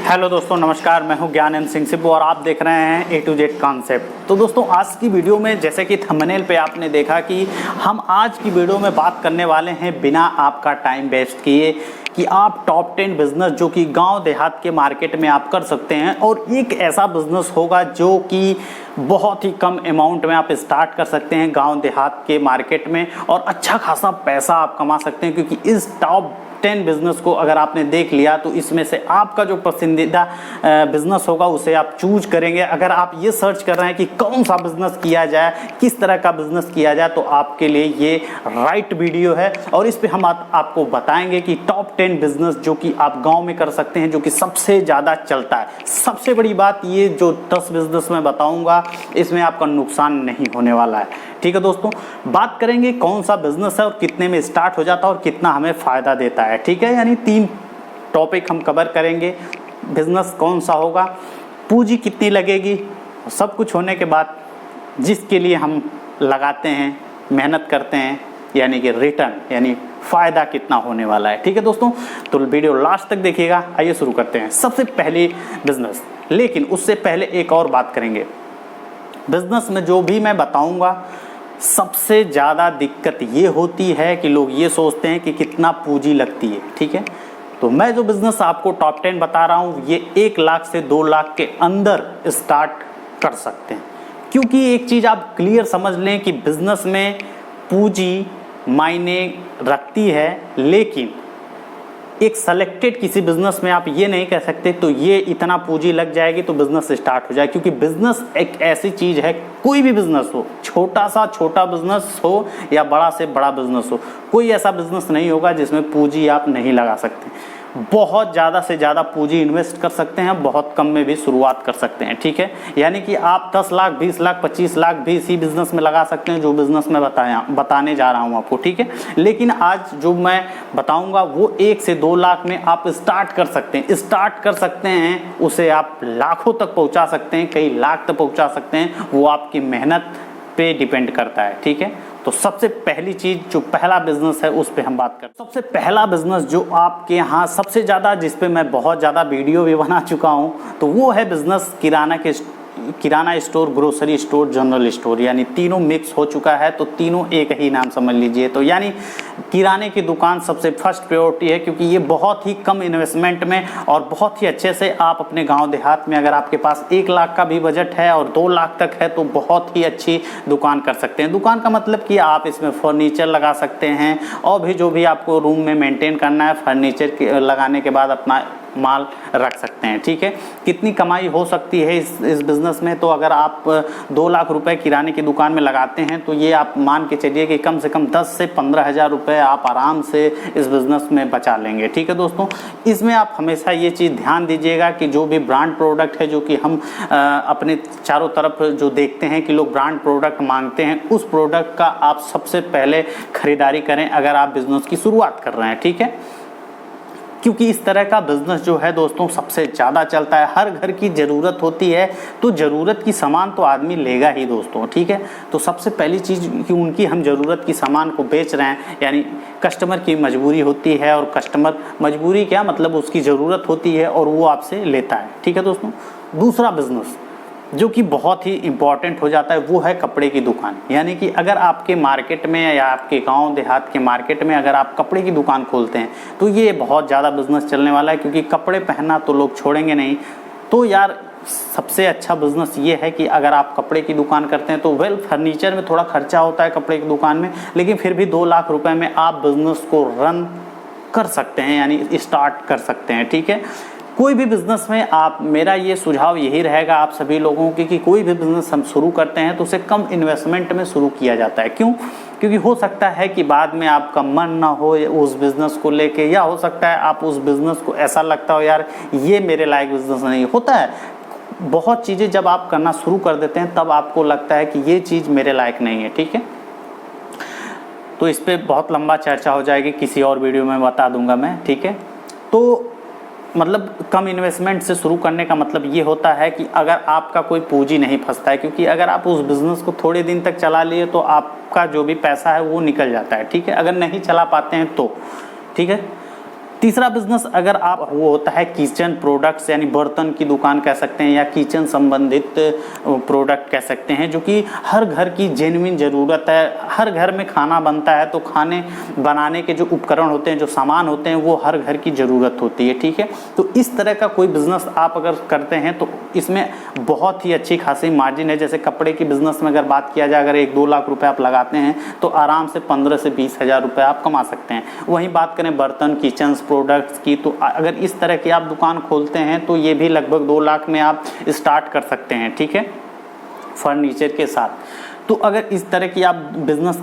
Hello दोस्तों, नमस्कार। मैं हूं ज्ञान सिंह सिब्बू और आप देख रहे हैं ए टू जेड कॉन्सेप्ट। तो दोस्तों, आज की वीडियो में जैसे कि थंबनेल पे आपने देखा कि हम आज की वीडियो में बात करने वाले हैं बिना आपका टाइम वेस्ट किए कि आप टॉप 10 बिजनेस जो कि गांव देहात के मार्केट में आप कर सकते हैं। और एक ऐसा बिजनेस होगा जो कि बहुत ही कम अमाउंट में आप स्टार्ट कर सकते हैं गांव देहात के मार्केट में और अच्छा खासा पैसा आप कमा सकते हैं, क्योंकि इस टॉप 10 बिजनेस को अगर आपने देख लिया तो इसमें से आपका जो पसंदीदा बिजनेस होगा उसे आप चूज करेंगे। अगर आप ये सर्च कर रहे हैं कि कौन सा बिजनेस किया जाए, किस तरह का बिजनेस किया जाए, तो आपके लिए ये राइट वीडियो है। और इस पे हम आपको बताएंगे कि टॉप 10 बिजनेस जो कि आप गांव में कर सकते हैं, जो कि सबसे ज़्यादा चलता है। सबसे बड़ी बात, ये जो 10 बिजनेस मैं बताऊंगा इसमें आपका नुकसान नहीं होने वाला है। ठीक है दोस्तों, बात करेंगे कौन सा बिजनेस है और कितने में स्टार्ट हो जाता है और कितना हमें फ़ायदा देता है। ठीक है, यानी 3 टॉपिक हम कवर करेंगे। बिजनेस कौन सा होगा, पूंजी कितनी लगेगी, सब कुछ होने के बाद जिसके लिए हम लगाते हैं, मेहनत करते हैं, यानी कि रिटर्न यानी फ़ायदा कितना होने वाला है। ठीक है दोस्तों, तो वीडियो लास्ट तक देखिएगा। आइए शुरू करते हैं। सबसे पहले बिजनेस, लेकिन उससे पहले एक और बात करेंगे। बिजनेस में जो भी मैं बताऊंगा, सबसे ज़्यादा दिक्कत ये होती है कि लोग ये सोचते हैं कि कितना पूंजी लगती है। ठीक है, तो मैं जो बिज़नेस आपको टॉप 10 बता रहा हूँ ये 1 लाख से 2 लाख के अंदर स्टार्ट कर सकते हैं। क्योंकि एक चीज़ आप क्लियर समझ लें कि बिज़नेस में पूंजी मायने रखती है, लेकिन एक सेलेक्टेड किसी बिजनेस में आप ये नहीं कह सकते तो ये इतना पूंजी लग जाएगी तो बिजनेस स्टार्ट हो जाए। क्योंकि बिजनेस एक ऐसी चीज़ है, कोई भी बिजनेस हो, छोटा सा छोटा बिजनेस हो या बड़ा से बड़ा बिजनेस हो, कोई ऐसा बिजनेस नहीं होगा जिसमें पूंजी आप नहीं लगा सकते। बहुत ज़्यादा से ज़्यादा पूंजी इन्वेस्ट कर सकते हैं, बहुत कम में भी शुरुआत कर सकते हैं। ठीक है, यानी कि आप 10 लाख 20 लाख 25 लाख भी इसी बिजनेस में लगा सकते हैं जो बिजनेस में बताने जा रहा हूं आपको। ठीक है, लेकिन आज जो मैं बताऊंगा वो 1 से 2 लाख में आप स्टार्ट कर सकते हैं। स्टार्ट कर सकते हैं, उसे आप लाखों तक पहुंचा सकते हैं, कई लाख तक पहुंचा सकते हैं। वो आपकी मेहनत पे डिपेंड करता है। ठीक है, तो सबसे पहली चीज, जो पहला बिजनेस है उस पे हम बात करते हैं। सबसे पहला बिजनेस जो आपके यहाँ सबसे ज़्यादा, जिस पे मैं बहुत ज़्यादा वीडियो भी बना चुका हूँ, तो वो है business kirana store, grocery store, general store, यानी तीनों मिक्स हो चुका है। तो तीनों एक ही नाम समझ लीजिए। तो यानी किराने की दुकान सबसे फर्स्ट प्रायोरिटी है, क्योंकि ये बहुत ही कम इन्वेस्टमेंट में और बहुत ही अच्छे से आप अपने गांव देहात में, अगर आपके पास 1 लाख का भी बजट है और 2 लाख तक है, तो बहुत ही अच्छी दुकान कर सकते हैं। दुकान का मतलब कि आप इसमें फर्नीचर लगा सकते हैं और भी जो भी आपको रूम में मेंटेन करना है, फर्नीचर लगाने के बाद अपना माल रख सकते हैं। ठीक है, कितनी कमाई हो सकती है इस बिज़नेस में, तो अगर आप 2 लाख रुपए किराने की दुकान में लगाते हैं तो ये आप मान के चलिए कि कम से कम 10 से 15 हज़ार रुपये आप आराम से इस बिज़नेस में बचा लेंगे। ठीक है दोस्तों, इसमें आप हमेशा ये चीज़ ध्यान दीजिएगा कि जो भी ब्रांड प्रोडक्ट है, जो कि हम अपने चारों तरफ जो देखते हैं कि लोग ब्रांड प्रोडक्ट मांगते हैं, उस प्रोडक्ट का आप सबसे पहले खरीदारी करें अगर आप बिज़नेस की शुरुआत कर रहे हैं। ठीक है, क्योंकि इस तरह का बिजनेस जो है दोस्तों सबसे ज़्यादा चलता है। हर घर की ज़रूरत होती है, तो ज़रूरत की सामान तो आदमी लेगा ही दोस्तों। ठीक है, तो सबसे पहली चीज़ कि उनकी हम ज़रूरत की सामान को बेच रहे हैं, यानी कस्टमर की मजबूरी होती है, और कस्टमर मजबूरी क्या मतलब, उसकी ज़रूरत होती है और वो आपसे लेता है। ठीक है दोस्तों, दूसरा बिजनेस जो कि बहुत ही इम्पॉर्टेंट हो जाता है वो है कपड़े की दुकान। यानी कि अगर आपके मार्केट में या आपके गांव देहात के मार्केट में अगर आप कपड़े की दुकान खोलते हैं तो ये बहुत ज़्यादा बिजनेस चलने वाला है, क्योंकि कपड़े पहनना तो लोग छोड़ेंगे नहीं। तो यार सबसे अच्छा बिजनेस ये है कि अगर आप कपड़े की दुकान करते हैं तो फर्नीचर में थोड़ा खर्चा होता है कपड़े की दुकान में, लेकिन फिर भी 2 लाख रुपये में आप बिजनेस को रन कर सकते हैं, यानी स्टार्ट कर सकते हैं। ठीक है, कोई भी बिज़नेस में आप, मेरा ये सुझाव यही रहेगा आप सभी लोगों की कि कोई भी बिज़नेस हम शुरू करते हैं तो उसे कम इन्वेस्टमेंट में शुरू किया जाता है। क्यों? क्योंकि हो सकता है कि बाद में आपका मन ना हो उस बिज़नेस को लेके, या हो सकता है आप उस बिज़नेस को ऐसा लगता हो यार ये मेरे लायक बिज़नेस नहीं होता है। बहुत चीज़ें जब आप करना शुरू कर देते हैं तब आपको लगता है कि ये चीज़ मेरे लायक नहीं है। ठीक है, तो इस पर बहुत लंबा चर्चा हो जाएगी, किसी और वीडियो में बता दूंगा मैं। ठीक है, तो मतलब कम इन्वेस्टमेंट से शुरू करने का मतलब ये होता है कि अगर आपका कोई पूंजी नहीं फंसता है, क्योंकि अगर आप उस बिज़नेस को थोड़े दिन तक चला लिए तो आपका जो भी पैसा है वो निकल जाता है। ठीक है, अगर नहीं चला पाते हैं तो ठीक है, तीसरा बिजनेस अगर आप वो होता है किचन प्रोडक्ट्स, यानी बर्तन की दुकान कह सकते हैं या किचन संबंधित प्रोडक्ट कह सकते हैं, जो कि हर घर की जेन्युइन ज़रूरत है। हर घर में खाना बनता है तो खाने बनाने के जो उपकरण होते हैं, जो सामान होते हैं, वो हर घर की ज़रूरत होती है, ठीक है। तो इस तरह का कोई बिज़नेस आप अगर करते हैं तो इसमें बहुत ही अच्छी खासी मार्जिन है। जैसे कपड़े की बिज़नेस में अगर बात किया जाए, अगर 1-2 लाख रुपए आप लगाते हैं तो आराम से 15 से 20 हज़ार रुपये आप कमा सकते हैं। वहीं बात करें बर्तन किचन प्रोडक्ट्स की, तो अगर इस तरह की आप दुकान खोलते हैं तो ये भी लगभग 2 लाख में आप स्टार्ट कर सकते हैं, ठीक है, फर्नीचर के साथ। तो अगर इस तरह की आप बिज़नेस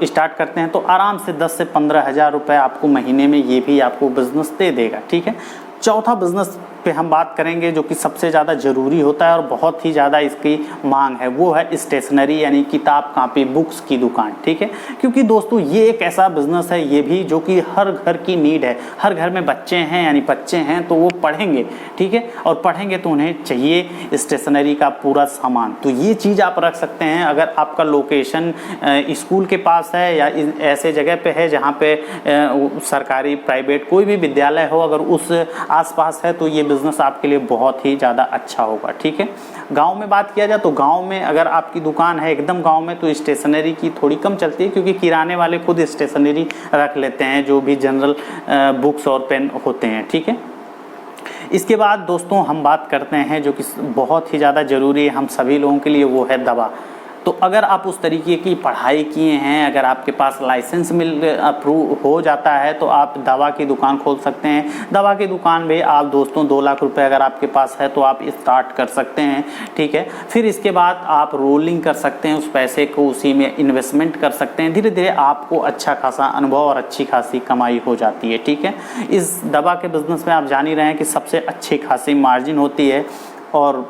स्टार्ट करते हैं तो आराम से 10 से 15 हज़ार रुपये आपको महीने में ये भी आपको बिज़नेस दे देगा, ठीक है। चौथा बिज़नेस पे हम बात करेंगे जो कि सबसे ज़्यादा ज़रूरी होता है और बहुत ही ज़्यादा इसकी मांग है, वो है स्टेशनरी यानी किताब कापी बुक्स की दुकान, ठीक है। क्योंकि दोस्तों ये एक ऐसा बिज़नेस है ये भी जो कि हर घर की नीड है। हर घर में बच्चे हैं यानी बच्चे हैं तो वो पढ़ेंगे, ठीक है, और पढ़ेंगे तो उन्हें चाहिए स्टेशनरी का पूरा सामान। तो ये चीज़ आप रख सकते हैं। अगर आपका लोकेशन स्कूल के पास है या ऐसे जगह पे है जहाँ पे सरकारी प्राइवेट कोई भी विद्यालय हो, अगर उस आसपास है तो ये बिज़नेस आपके लिए बहुत ही ज़्यादा अच्छा होगा, ठीक है। गांव में बात किया जाए तो गांव में अगर आपकी दुकान है एकदम गांव में तो स्टेशनरी की थोड़ी कम चलती है, क्योंकि किराने वाले खुद स्टेशनरी रख लेते हैं, जो भी जनरल बुक्स और पेन होते हैं, ठीक है। इसके बाद दोस्तों हम बात करते हैं जो कि बहुत ही ज़्यादा ज़रूरी है हम सभी लोगों के लिए, वो है दवा। तो अगर आप उस तरीके की पढ़ाई किए हैं, अगर आपके पास लाइसेंस अप्रूव हो जाता है तो आप दवा की दुकान खोल सकते हैं। दवा की दुकान भी आप दोस्तों 2 लाख रुपए अगर आपके पास है तो आप स्टार्ट कर सकते हैं, ठीक है। फिर इसके बाद आप रोलिंग कर सकते हैं, उस पैसे को उसी में इन्वेस्टमेंट कर सकते हैं। धीरे धीरे आपको अच्छा खासा अनुभव और अच्छी खासी कमाई हो जाती है, ठीक है। इस दवा के बिज़नेस में आप जान ही रहे हैं कि सबसे अच्छी खासी मार्जिन होती है और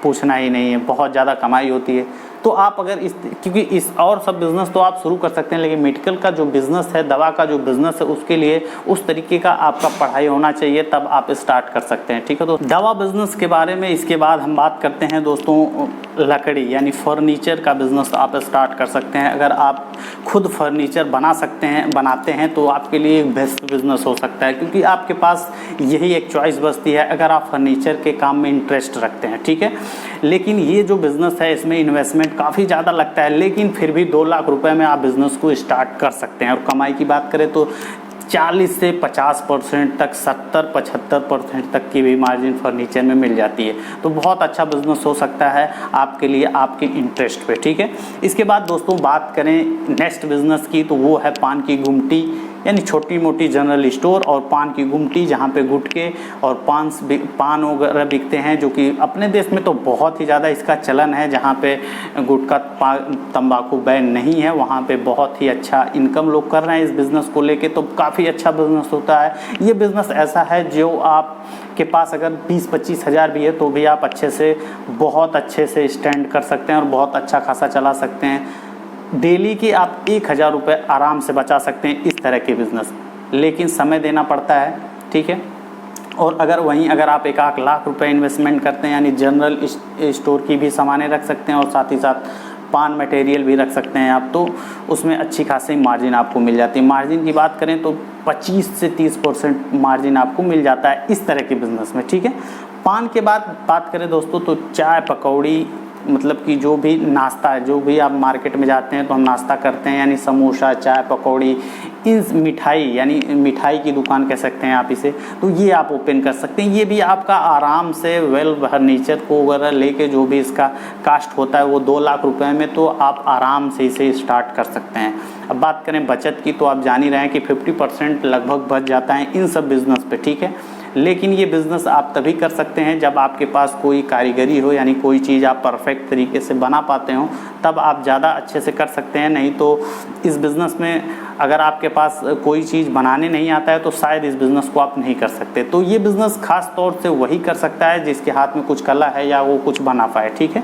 पूछना ही नहीं है, बहुत ज़्यादा कमाई होती है। तो आप अगर क्योंकि इस और सब बिज़नेस तो आप शुरू कर सकते हैं, लेकिन मेडिकल का जो बिज़नेस है, दवा का जो बिज़नेस है, उसके लिए उस तरीके का आपका पढ़ाई होना चाहिए, तब आप स्टार्ट कर सकते हैं, ठीक है। तो दवा बिज़नेस के बारे में इसके बाद हम बात करते हैं दोस्तों लकड़ी यानी फर्नीचर का बिज़नेस आप स्टार्ट कर सकते हैं। अगर आप खुद फर्नीचर बनाते हैं तो आपके लिए एक बेस्ट बिज़नेस हो सकता है, क्योंकि आपके पास यही एक चॉइस बचती है अगर आप फर्नीचर के काम में इंटरेस्ट रखते हैं, ठीक है। लेकिन ये जो बिज़नेस है इसमें इन्वेस्टमेंट काफ़ी ज़्यादा लगता है, लेकिन फिर भी 2 लाख रुपए में आप बिज़नेस को स्टार्ट कर सकते हैं। और कमाई की बात करें तो 40 से 50% तक, 70-75% तक की भी मार्जिन फर्नीचर में मिल जाती है। तो बहुत अच्छा बिज़नेस हो सकता है आपके लिए, आपके इंटरेस्ट पे, ठीक है। इसके बाद दोस्तों बात करें नेक्स्ट बिज़नेस की, तो वो है पान की गुमटी यानी छोटी मोटी जनरल स्टोर और पान की गुमटी, जहाँ पे गुटके और पान वगैरह बिकते हैं, जो कि अपने देश में तो बहुत ही ज़्यादा इसका चलन है। जहाँ पे गुटखा तंबाकू बैन नहीं है, वहाँ पे बहुत ही अच्छा इनकम लोग कर रहे हैं इस बिज़नेस को लेके, तो काफ़ी अच्छा बिज़नेस होता है। ये बिज़नेस ऐसा है जो आप के पास अगर 20-25 हज़ार भी है तो भी आप बहुत अच्छे से स्टैंड कर सकते हैं और बहुत अच्छा खासा चला सकते हैं। डेली के आप 1,000 रुपये आराम से बचा सकते हैं इस तरह के बिज़नेस, लेकिन समय देना पड़ता है, ठीक है। और अगर आप 1 लाख रुपए इन्वेस्टमेंट करते हैं, यानी जनरल स्टोर की भी सामानें रख सकते हैं और साथ ही साथ पान मटेरियल भी रख सकते हैं आप, तो उसमें अच्छी खासी मार्जिन आपको मिल जाती है। मार्जिन की बात करें तो 25 से 30% मार्जिन आपको मिल जाता है इस तरह के बिज़नेस में, ठीक है। पान के बाद बात करें दोस्तों तो चाय पकौड़ी, मतलब कि जो भी नाश्ता है, जो भी आप मार्केट में जाते हैं तो हम नाश्ता करते हैं, यानी समोसा चाय पकौड़ी, इन मिठाई की दुकान कह सकते हैं आप इसे, तो ये आप ओपन कर सकते हैं। ये भी आपका आराम से फर्नीचर को वगैरह लेके जो भी इसका कास्ट होता है वो 2 लाख रुपए में, तो आप आराम से इसे स्टार्ट कर सकते हैं। अब बात करें बचत की, तो आप जान ही रहे हैं कि 50% लगभग बच जाता है इन सब बिज़नेस पे, ठीक है। लेकिन ये बिज़नेस आप तभी कर सकते हैं जब आपके पास कोई कारीगरी हो, यानी कोई चीज़ आप परफेक्ट तरीके से बना पाते हो, तब आप ज़्यादा अच्छे से कर सकते हैं। नहीं तो इस बिज़नेस में अगर आपके पास कोई चीज़ बनाने नहीं आता है तो शायद इस बिज़नेस को आप नहीं कर सकते। तो ये बिज़नेस ख़ास तौर से वही कर सकता है जिसके हाथ में कुछ कला है या वो कुछ बना पाए, ठीक है।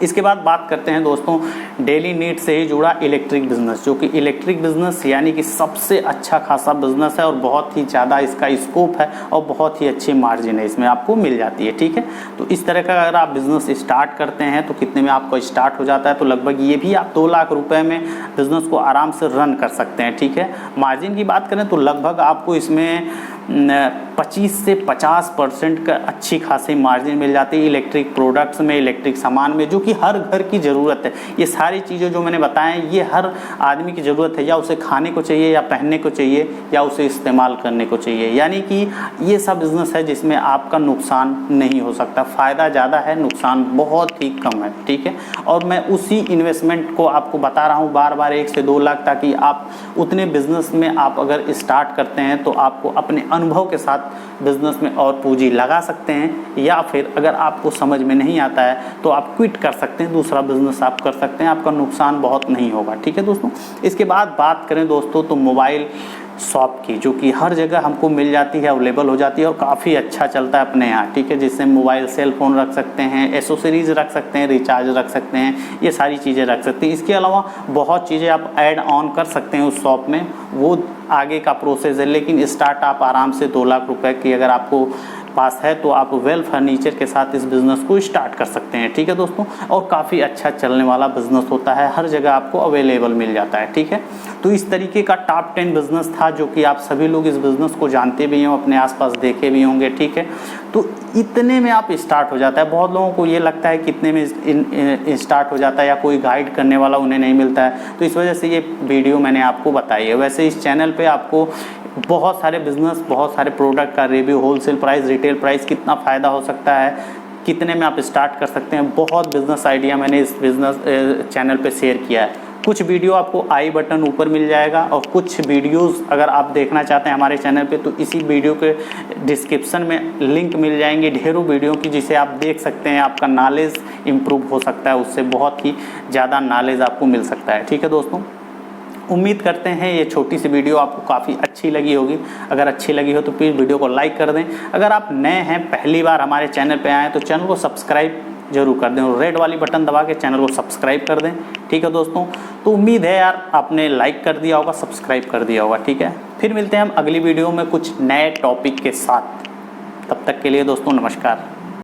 इसके बाद बात करते हैं दोस्तों डेली नीड से ही जुड़ा इलेक्ट्रिक बिजनेस, जो कि इलेक्ट्रिक बिजनेस यानी कि सबसे अच्छा खासा बिजनेस है और बहुत ही ज़्यादा इसका स्कोप है और बहुत ही अच्छी मार्जिन है इसमें आपको मिल जाती है। ठीक है, तो इस तरह का अगर आप बिज़नेस स्टार्ट करते हैं तो कितने में आपको स्टार्ट हो जाता है, तो लगभग ये भी आप 2 लाख रुपए में बिज़नेस को आराम से रन कर सकते हैं। ठीक है, मार्जिन की बात करें तो लगभग आपको इसमें 25 से 50% का अच्छी खासी मार्जिन मिल जाती है इलेक्ट्रिक प्रोडक्ट्स में, इलेक्ट्रिक सामान में, जो कि हर घर की ज़रूरत है। ये सारी चीज़ें जो मैंने बताएं ये हर आदमी की ज़रूरत है, या उसे खाने को चाहिए या पहनने को चाहिए या उसे इस्तेमाल करने को चाहिए। यानी कि ये सब बिज़नेस है जिसमें आपका नुकसान नहीं हो सकता, फ़ायदा ज़्यादा है, नुकसान बहुत ही कम है। ठीक है, और मैं उसी इन्वेस्टमेंट को आपको बता रहा हूँ बार बार 1 से 2 लाख, ताकि आप उतने बिज़नेस में आप अगर स्टार्ट करते हैं तो आपको अपने अनुभव के साथ बिजनेस में और पूंजी लगा सकते हैं, या फिर अगर आपको समझ में नहीं आता है तो आप क्विट कर सकते हैं, दूसरा बिजनेस आप कर सकते हैं, आपका नुकसान बहुत नहीं होगा। ठीक है दोस्तों, इसके बाद बात करें दोस्तों तो मोबाइल शॉप की, जो कि हर जगह हमको मिल जाती है, अवेलेबल हो जाती है और काफ़ी अच्छा चलता है अपने यहाँ। ठीक है, जिससे मोबाइल सेल फ़ोन रख सकते हैं, एसेसरीज रख सकते हैं, रिचार्ज रख सकते हैं, ये सारी चीज़ें रख सकते हैं। इसके अलावा बहुत चीज़ें आप ऐड ऑन कर सकते हैं उस शॉप में, वो आगे का प्रोसेस है, लेकिन स्टार्ट आप आराम से 2 लाख रुपए की अगर आपको पास है तो आप वेल फर्नीचर के साथ इस बिज़नेस को स्टार्ट कर सकते हैं। ठीक है दोस्तों, और काफ़ी अच्छा चलने वाला बिज़नेस होता है, हर जगह आपको अवेलेबल मिल जाता है। ठीक है, तो इस तरीके का टॉप 10 बिज़नेस था, जो कि आप सभी लोग इस बिज़नेस को जानते भी हों, अपने आसपास देखे भी होंगे। ठीक है, तो इतने में आप स्टार्ट हो जाता है। बहुत लोगों को ये लगता है कितने में स्टार्ट हो जाता है, या कोई गाइड करने वाला उन्हें नहीं मिलता है, तो इस वजह से ये वीडियो मैंने आपको बताई है। वैसे इस चैनल पे आपको बहुत सारे बिजनेस, बहुत सारे प्रोडक्ट का review, wholesale price, retail price, कितना फ़ायदा हो सकता है, कितने में आप स्टार्ट कर सकते हैं, बहुत बिजनेस आइडिया मैंने इस बिजनेस चैनल पे शेयर किया है। कुछ वीडियो आपको आई बटन ऊपर मिल जाएगा, और कुछ वीडियोस अगर आप देखना चाहते हैं हमारे चैनल पे तो इसी वीडियो के डिस्क्रिप्शन में लिंक मिल जाएंगे ढेरों वीडियो की, जिसे आप देख सकते हैं। आपका नॉलेज इम्प्रूव हो सकता है, उससे बहुत ही ज़्यादा नॉलेज आपको मिल सकता है। ठीक है दोस्तों, उम्मीद करते हैं ये छोटी सी वीडियो आपको काफ़ी अच्छी लगी होगी। अगर अच्छी लगी हो तो प्लीज़ वीडियो को लाइक कर दें। अगर आप नए हैं, पहली बार हमारे चैनल पे आए हैं, तो चैनल को सब्सक्राइब जरूर कर दें और रेड वाली बटन दबा के चैनल को सब्सक्राइब कर दें। ठीक है दोस्तों, तो उम्मीद है यार आपने लाइक कर दिया होगा, सब्सक्राइब कर दिया होगा। ठीक है, फिर मिलते हैं हम अगली वीडियो में कुछ नए टॉपिक के साथ। तब तक के लिए दोस्तों नमस्कार।